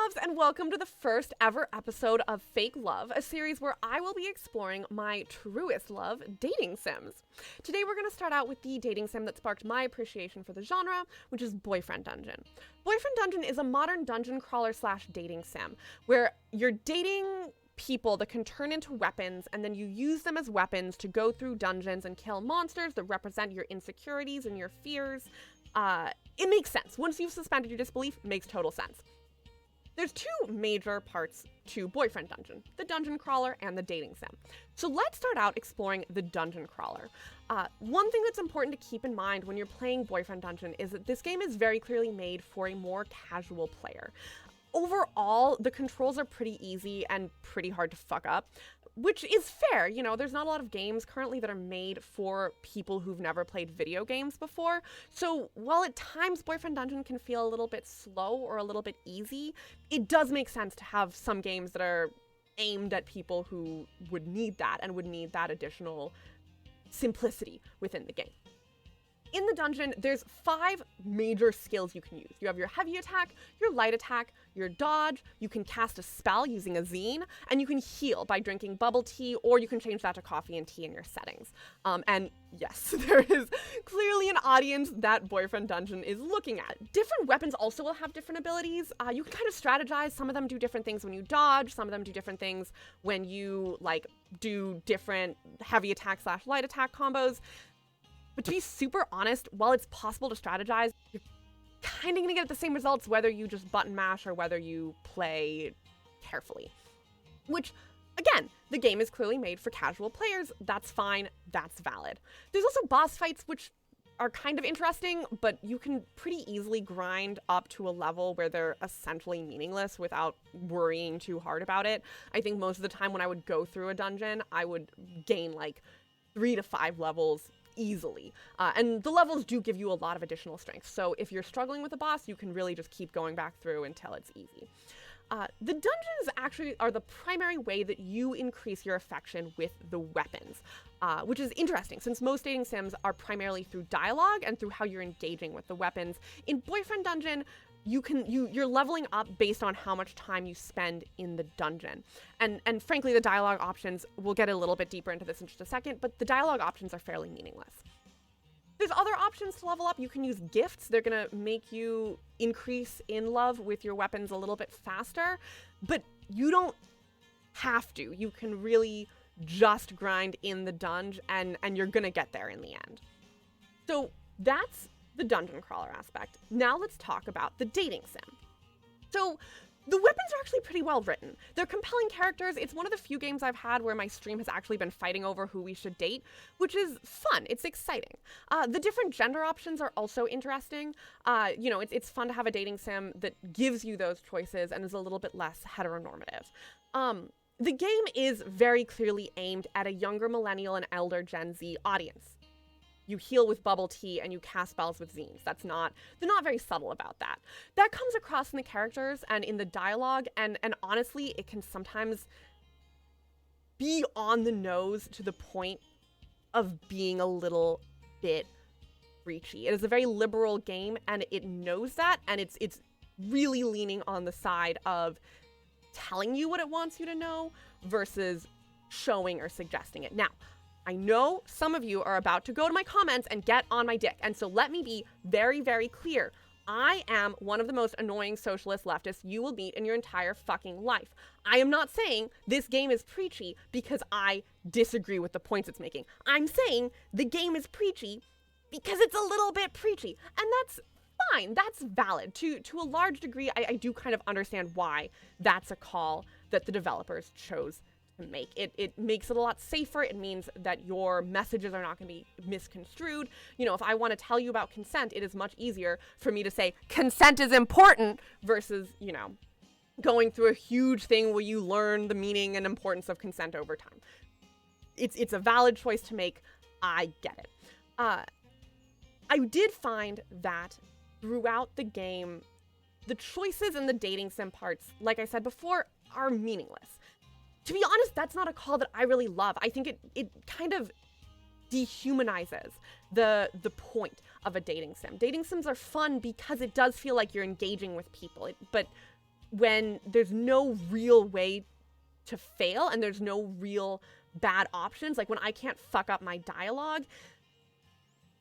loves, and welcome to the first ever episode of Fake Love, a series where I will be exploring my truest love, dating sims. Today we're going to start out with the dating sim that sparked my appreciation for the genre, which is Boyfriend Dungeon. Boyfriend Dungeon is a modern dungeon crawler slash dating sim, where you're dating people that can turn into weapons, and then you use them as weapons to go through dungeons and kill monsters that represent your insecurities and your fears. It makes sense. Once you've suspended your disbelief, it makes total sense. There's two major parts to Boyfriend Dungeon, the dungeon crawler and the dating sim. So let's start out exploring the dungeon crawler. One thing that's important to keep in mind when you're playing Boyfriend Dungeon is that this game is very clearly made for a more casual player. Overall, the controls are pretty easy and pretty hard to fuck up, which is fair. You know, there's not a lot of games currently that are made for people who've never played video games before. So while at times Boyfriend Dungeon can feel a little bit slow or a little bit easy, it does make sense to have some games that are aimed at people who would need that and would need that additional simplicity within the game. In the dungeon, there's 5 major skills you can use. You have your heavy attack, your light attack, your dodge, you can cast a spell using a zine, and you can heal by drinking bubble tea, or you can change that to coffee and tea in your settings. And yes, there is clearly an audience that Boyfriend Dungeon is looking at. Different weapons also will have different abilities. You can kind of strategize. Some of them do different things when you dodge, some of them do different things when you, do different heavy attack slash light attack combos. But to be super honest, while it's possible to strategize, you're kind of going to get the same results whether you just button mash or whether you play carefully. Which, again, the game is clearly made for casual players. That's fine. That's valid. There's also boss fights, which are kind of interesting, but you can pretty easily grind up to a level where they're essentially meaningless without worrying too hard about it. I think most of the time when I would go through a dungeon, I would gain 3 to 5 levels easily. And the levels do give you a lot of additional strength. So if you're struggling with a boss, you can really just keep going back through until it's easy. The dungeons actually are the primary way that you increase your affection with the weapons, which is interesting since most dating sims are primarily through dialogue and through how you're engaging with the weapons. In Boyfriend Dungeon, you're leveling up based on how much time you spend in the dungeon. And frankly, the dialogue options, we'll get a little bit deeper into this in just a second, but the dialogue options are fairly meaningless. There's other options to level up. You can use gifts. They're gonna make you increase in love with your weapons a little bit faster, but you don't have to. You can really just grind in the dungeon and you're gonna get there in the end. So that's the dungeon crawler aspect. Now let's talk about the dating sim. So the weapons are actually pretty well written. They're compelling characters. It's one of the few games I've had where my stream has actually been fighting over who we should date, which is fun. It's exciting. The different gender options are also interesting. It's fun to have a dating sim that gives you those choices and is a little bit less heteronormative. The game is very clearly aimed at a younger millennial and elder Gen Z audience. You heal with bubble tea and you cast spells with zines. They're not very subtle about that. That comes across in the characters and in the dialogue, and honestly, it can sometimes be on the nose to the point of being a little bit preachy. It is a very liberal game, and it knows that, and it's really leaning on the side of telling you what it wants you to know versus showing or suggesting it. Now, I know some of you are about to go to my comments and get on my dick, and so let me be very, very clear. I am one of the most annoying socialist leftists you will meet in your entire fucking life. I am not saying this game is preachy because I disagree with the points it's making. I'm saying the game is preachy because it's a little bit preachy, and that's fine. That's valid. To a large degree, I do kind of understand why that's a call that the developers chose to make. It makes it a lot safer. It means that your messages are not going to be misconstrued. If I want to tell you about consent, it is much easier for me to say consent is important versus, going through a huge thing where you learn the meaning and importance of consent over time. It's a valid choice to make. I get it. I did find that throughout the game, the choices in the dating sim parts, like I said before, are meaningless. To be honest, that's not a call that I really love. I think it kind of dehumanizes the point of a dating sim. Dating sims are fun because it does feel like you're engaging with people, but when there's no real way to fail and there's no real bad options, like when I can't fuck up my dialogue,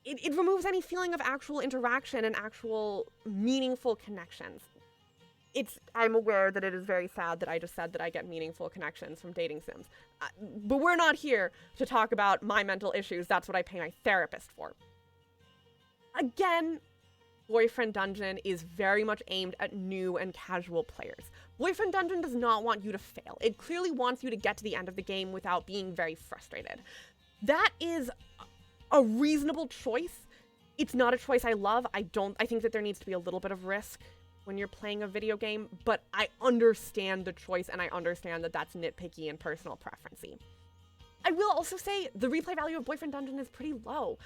it removes any feeling of actual interaction and actual meaningful connections. I'm aware that it is very sad that I just said that I get meaningful connections from dating sims. But we're not here to talk about my mental issues. That's what I pay my therapist for. Again, Boyfriend Dungeon is very much aimed at new and casual players. Boyfriend Dungeon does not want you to fail. It clearly wants you to get to the end of the game without being very frustrated. That is a reasonable choice. It's not a choice I love. I think that there needs to be a little bit of risk when you're playing a video game, but I understand the choice and I understand that that's nitpicky and personal preferency. I will also say the replay value of Boyfriend Dungeon is pretty low.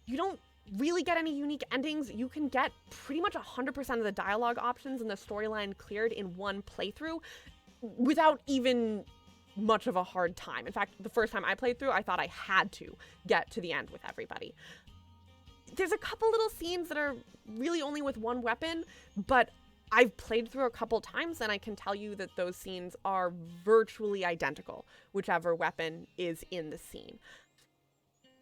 You don't really get any unique endings. You can get pretty much 100% of the dialogue options and the storyline cleared in one playthrough without even much of a hard time. In fact, the first time I played through, I thought I had to get to the end with everybody. There's a couple little scenes that are really only with one weapon, but I've played through a couple times and I can tell you that those scenes are virtually identical, whichever weapon is in the scene.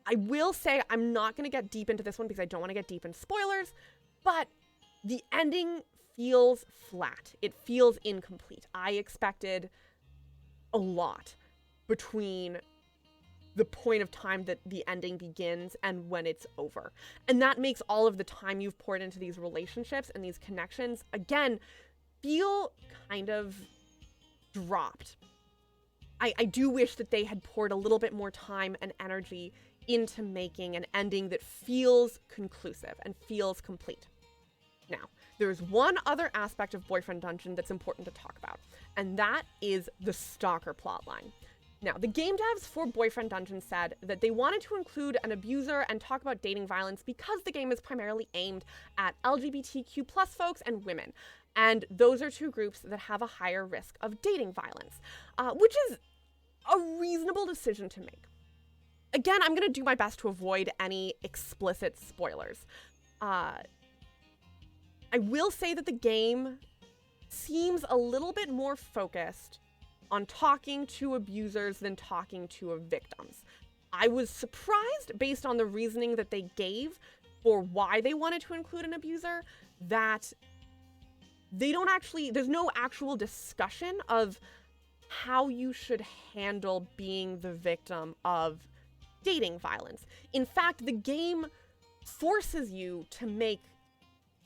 I will say I'm not going to get deep into this one because I don't want to get deep in spoilers, but the ending feels flat. It feels incomplete. I expected a lot between the point of time that the ending begins and when it's over. And that makes all of the time you've poured into these relationships and these connections, again, feel kind of dropped. I do wish that they had poured a little bit more time and energy into making an ending that feels conclusive and feels complete. Now, there's one other aspect of Boyfriend Dungeon that's important to talk about, and that is the stalker plotline. Now, the game devs for Boyfriend Dungeon said that they wanted to include an abuser and talk about dating violence because the game is primarily aimed at LGBTQ+ folks and women. And those are two groups that have a higher risk of dating violence, which is a reasonable decision to make. Again, I'm going to do my best to avoid any explicit spoilers. I will say that the game seems a little bit more focused on talking to abusers than talking to victims. I was surprised, based on the reasoning that they gave for why they wanted to include an abuser, that there's no actual discussion of how you should handle being the victim of dating violence. In fact, the game forces you to make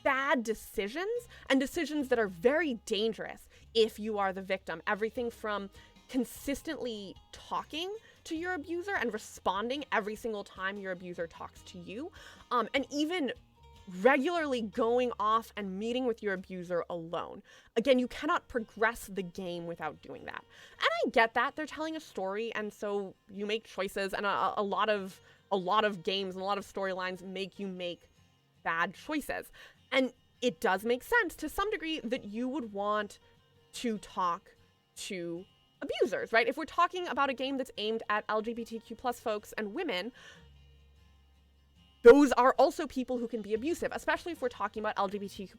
bad decisions and decisions that are very dangerous if you are the victim. Everything from consistently talking to your abuser and responding every single time your abuser talks to you, and even regularly going off and meeting with your abuser alone. Again, you cannot progress the game without doing that. And I get that they're telling a story, and so you make choices, and a lot of games and a lot of storylines make you make bad choices. And it does make sense to some degree that you would want to talk to abusers, right? If we're talking about a game that's aimed at LGBTQ+ folks and women, those are also people who can be abusive, especially if we're talking about LGBTQ+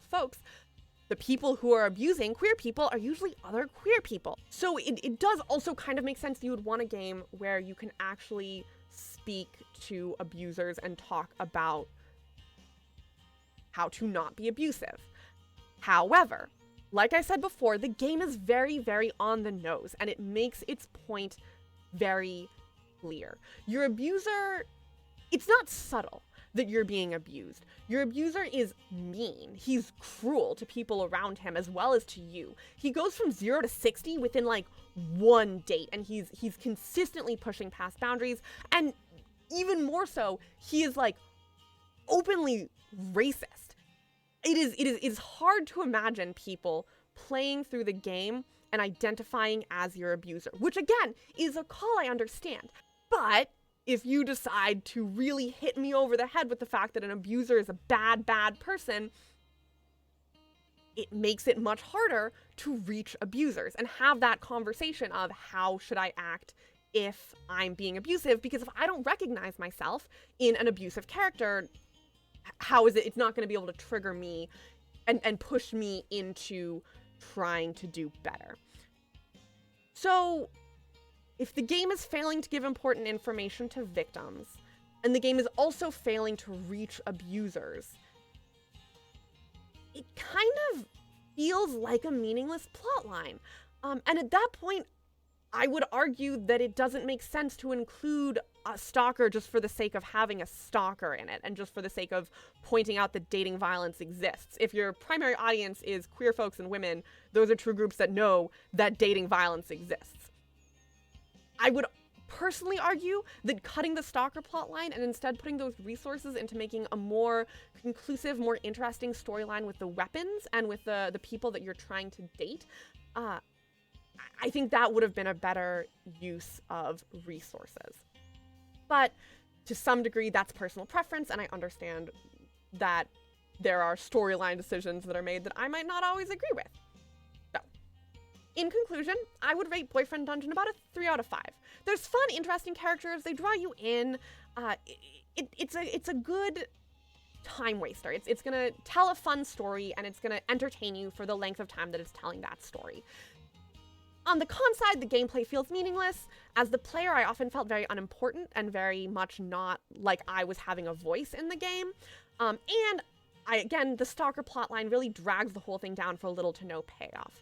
folks. The people who are abusing queer people are usually other queer people. So it does also kind of make sense that you would want a game where you can actually speak to abusers and talk about how to not be abusive. However, like I said before, the game is very, very on the nose, and it makes its point very clear. Your abuser, it's not subtle that you're being abused. Your abuser is mean. He's cruel to people around him as well as to you. He goes from 0 to 60 within like one date, and he's consistently pushing past boundaries, and even more so, he is like openly racist. It is hard to imagine people playing through the game and identifying as your abuser, which again is a call I understand. But if you decide to really hit me over the head with the fact that an abuser is a bad person, it makes it much harder to reach abusers and have that conversation of how should I act if I'm being abusive, because if I don't recognize myself in an abusive character, how is it? It's not going to be able to trigger me and push me into trying to do better. So if the game is failing to give important information to victims, and the game is also failing to reach abusers, it kind of feels like a meaningless plotline. And at that point, I would argue that it doesn't make sense to include a stalker just for the sake of having a stalker in it, and just for the sake of pointing out that dating violence exists. If your primary audience is queer folks and women, those are true groups that know that dating violence exists. I would personally argue that cutting the stalker plotline and instead putting those resources into making a more conclusive, more interesting storyline with the weapons and with the people that you're trying to date, I think that would have been a better use of resources. But to some degree, that's personal preference, and I understand that there are storyline decisions that are made that I might not always agree with. So, in conclusion, I would rate Boyfriend Dungeon about a 3 out of 5. There's fun, interesting characters. They draw you in. It's a good time waster. It's gonna tell a fun story, and it's gonna entertain you for the length of time that it's telling that story. On the con side, the gameplay feels meaningless. As the player, I often felt very unimportant and very much not like I was having a voice in the game. Again, the stalker plotline really drags the whole thing down for little to no payoff.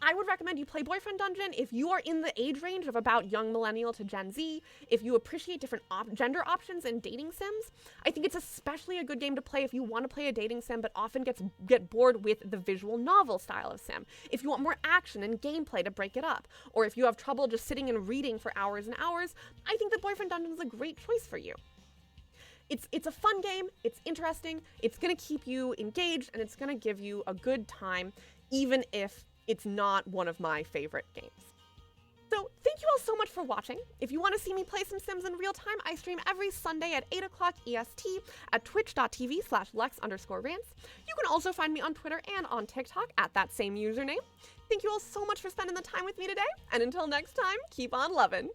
I would recommend you play Boyfriend Dungeon if you are in the age range of about young millennial to Gen Z, if you appreciate different gender options in dating sims. I think it's especially a good game to play if you want to play a dating sim but often get bored with the visual novel style of sim, if you want more action and gameplay to break it up, or if you have trouble just sitting and reading for hours and hours. I think that Boyfriend Dungeon is a great choice for you. It's a fun game, it's interesting, it's going to keep you engaged, and it's going to give you a good time, even if it's not one of my favorite games. So thank you all so much for watching. If you want to see me play some Sims in real time, I stream every Sunday at 8 o'clock EST at twitch.tv/Lex_rants. You can also find me on Twitter and on TikTok at that same username. Thank you all so much for spending the time with me today, and until next time, keep on lovin'.